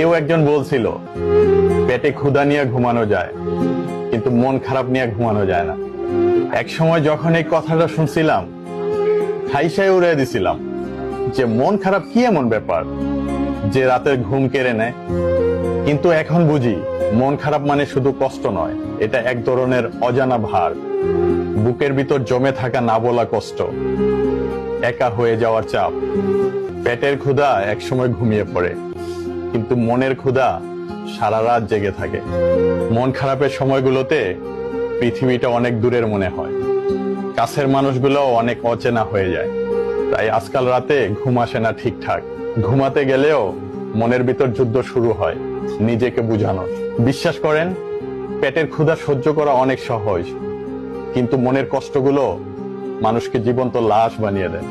কেউ একজন বলছিল পেটে ক্ষুধা নিয়ে ঘুমানো যায়, কিন্তু মন খারাপ নিয়ে ঘুমানো যায় না। এক সময় যখন এই কথাটা শুনছিলাম, হাইসাই উড়িয়ে দিছিলাম যে মন খারাপ কি এমন ব্যাপার যে রাতের ঘুম কেড়ে নেয়। কিন্তু এখন বুঝি মন খারাপ মানে শুধু কষ্ট নয়, এটা এক ধরনের অজানা ভার, বুকের ভিতর জমে থাকা না বলা কষ্ট, একা হয়ে যাওয়ার চাপ। পেটের ক্ষুধা একসময় ঘুমিয়ে পড়ে, কিন্তু মনের ক্ষুধা সারা রাত জেগে থাকে। মন খারাপের সময়গুলোতে পৃথিবীটা অনেক দূরের মনে হয়, কাছের মানুষগুলো অনেক অচেনা হয়ে যায়। তাই আজকাল রাতে ঘুম আসে না ঠিকঠাক, ঘুমাতে গেলেও মনের ভিতর যুদ্ধ শুরু হয় নিজেকে বুঝানোর। বিশ্বাস করেন, পেটের ক্ষুধা সহ্য করা অনেক সহজ, কিন্তু মনের কষ্টগুলো মানুষকে জীবন্ত লাশ বানিয়ে দেয়।